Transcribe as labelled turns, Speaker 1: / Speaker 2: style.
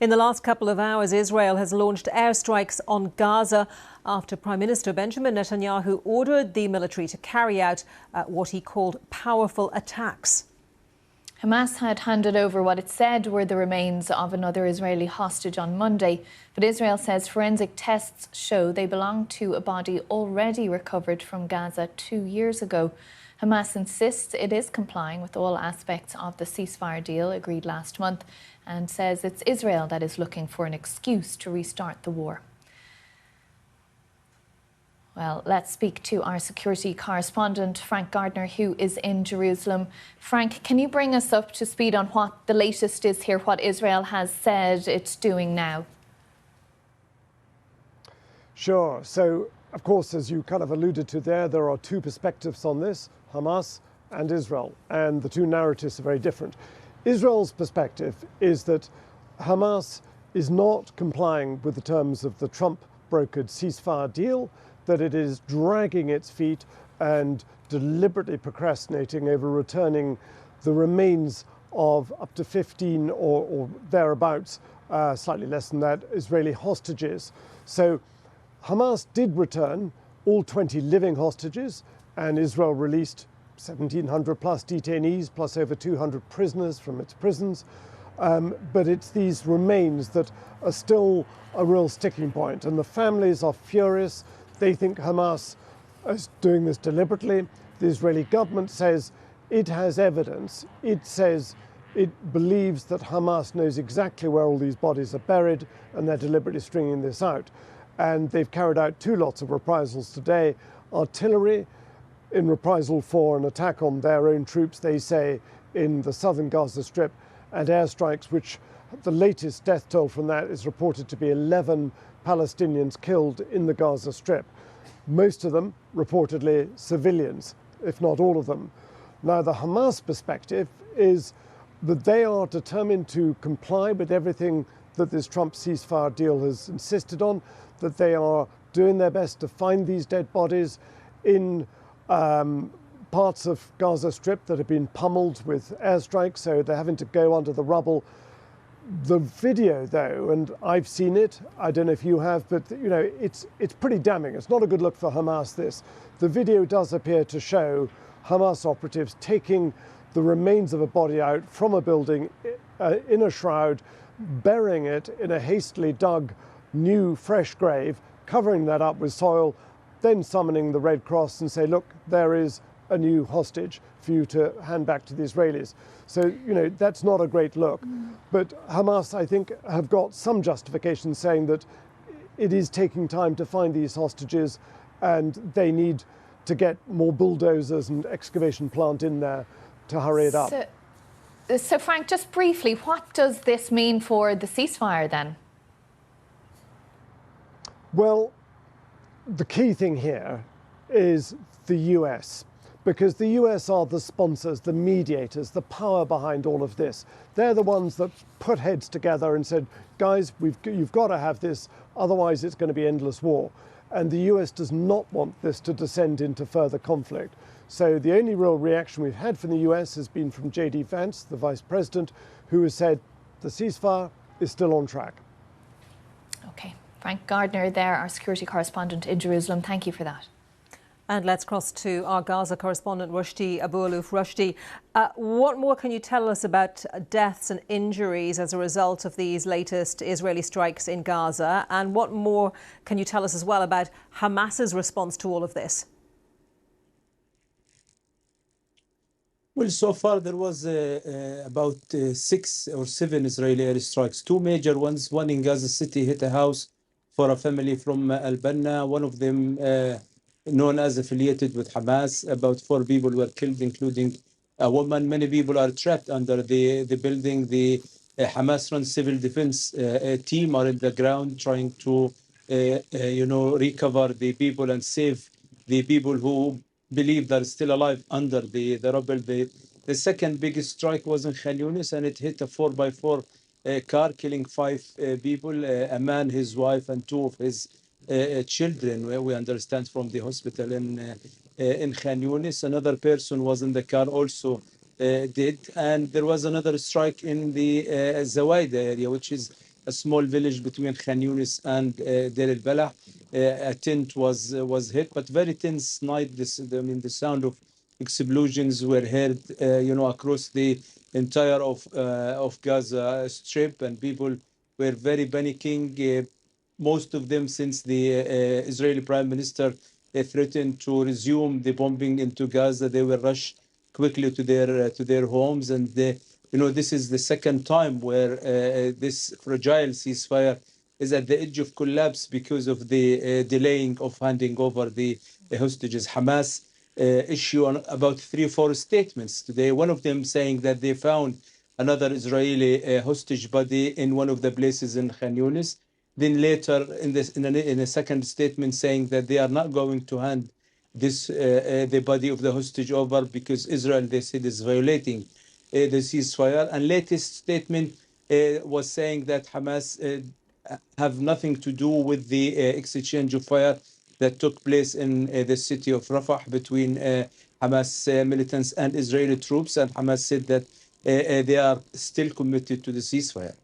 Speaker 1: In the last couple of hours, Israel has launched airstrikes on Gaza after Prime Minister Benjamin Netanyahu ordered the military to carry out what he called powerful attacks.
Speaker 2: Hamas had handed over what it said were the remains of another Israeli hostage on Monday, but Israel says forensic tests show they belong to a body already recovered from Gaza 2 years ago. Hamas insists it is complying with all aspects of the ceasefire deal agreed last month and says it's Israel that is looking for an excuse to restart the war. Well, let's speak to our security correspondent, Frank Gardner, who is in Jerusalem. Frank, can you bring us up to speed on what the latest is here, what Israel has said it's doing now?
Speaker 3: Sure. So, of course, as you kind of alluded to there are two perspectives on this, Hamas and Israel, and the two narratives are very different. Israel's perspective is that Hamas is not complying with the terms of the Trump-brokered ceasefire deal, that it is dragging its feet and deliberately procrastinating over returning the remains of up to 15 or thereabouts, slightly less than that, Israeli hostages. So Hamas did return all 20 living hostages, and Israel released 1,700 plus detainees, plus over 200 prisoners from its prisons. But it's these remains that are still a real sticking point, and the families are furious. They think Hamas is doing this deliberately. The Israeli government says it has evidence. It says it believes that Hamas knows exactly where all these bodies are buried, and they're deliberately stringing this out. And they've carried out 2 lots of reprisals today. Artillery in reprisal for an attack on their own troops, they say, in the southern Gaza Strip, and airstrikes, which the latest death toll from that is reported to be 11 Palestinians killed in the Gaza Strip. Most of them reportedly civilians, if not all of them. Now, the Hamas perspective is that they are determined to comply with everything that this Trump ceasefire deal has insisted on, that they are doing their best to find these dead bodies in parts of Gaza Strip that have been pummeled with airstrikes, so they're having to go under the rubble. The video, though, and I've seen it, I don't know if you have, but you know, it's pretty damning. It's not a good look for Hamas, this. The video does appear to show Hamas operatives taking the remains of a body out from a building in a shroud, burying it in a hastily dug new fresh grave, covering that up with soil, then summoning the Red Cross and say, look, there is a new hostage for you to hand back to the Israelis. So, you know, that's not a great look. But Hamas, I think, have got some justification saying that it is taking time to find these hostages and they need to get more bulldozers and excavation plant in there to hurry it up.
Speaker 2: So Frank, just briefly, what does this mean for the ceasefire then?
Speaker 3: Well, the key thing here is the US, because the US are the sponsors, the mediators, the power behind all of this. They're the ones that put heads together and said, guys, you've got to have this, otherwise it's going to be endless war. And the US does not want this to descend into further conflict. So the only real reaction we've had from the US has been from J.D. Vance, the vice president, who has said the ceasefire is still on track.
Speaker 2: Okay. Frank Gardner there, our security correspondent in Jerusalem. Thank you for that.
Speaker 1: And let's cross to our Gaza correspondent, Rushdie Abu-Aluf. Rushdie, what more can you tell us about deaths and injuries as a result of these latest Israeli strikes in Gaza? And what more can you tell us as well about Hamas's response to all of this?
Speaker 4: Well, so far there was about 6 or 7 Israeli airstrikes, 2 major ones. One in Gaza City hit a house for a family from al-Balah. One of them known as affiliated with Hamas. About 4 people were killed, including a woman. Many people are trapped under the building. The Hamas-run civil defense team are in the ground trying to, recover the people and save the people who believe they're still alive under the rubble. The second biggest strike was in Khan Younis, and it hit a 4x4 car, killing 5 people, a man, his wife, and 2 of his children, where we understand from the hospital in Khan Younis. Another person was in the car, also dead. And there was another strike in the Zawaida area, which is a small village between Khan Younis and Deir al-Balah. A tent was hit, but very tense night. The sound of explosions were heard, across the entire of Gaza Strip, and people were very panicking. Most of them, since the Israeli Prime Minister threatened to resume the bombing into Gaza, they were rushed quickly to their homes. And this is the second time where this fragile ceasefire is at the edge of collapse because of the delaying of handing over the hostages. Hamas issue about 3 or 4 statements today. One of them saying that they found another Israeli hostage body in one of the places in Khan Younis. Then later, in a second statement, saying that they are not going to hand the body of the hostage over because Israel, they said, is violating the ceasefire. And latest statement was saying that Hamas have nothing to do with the exchange of fire that took place in the city of Rafah between Hamas militants and Israeli troops. And Hamas said that they are still committed to the ceasefire.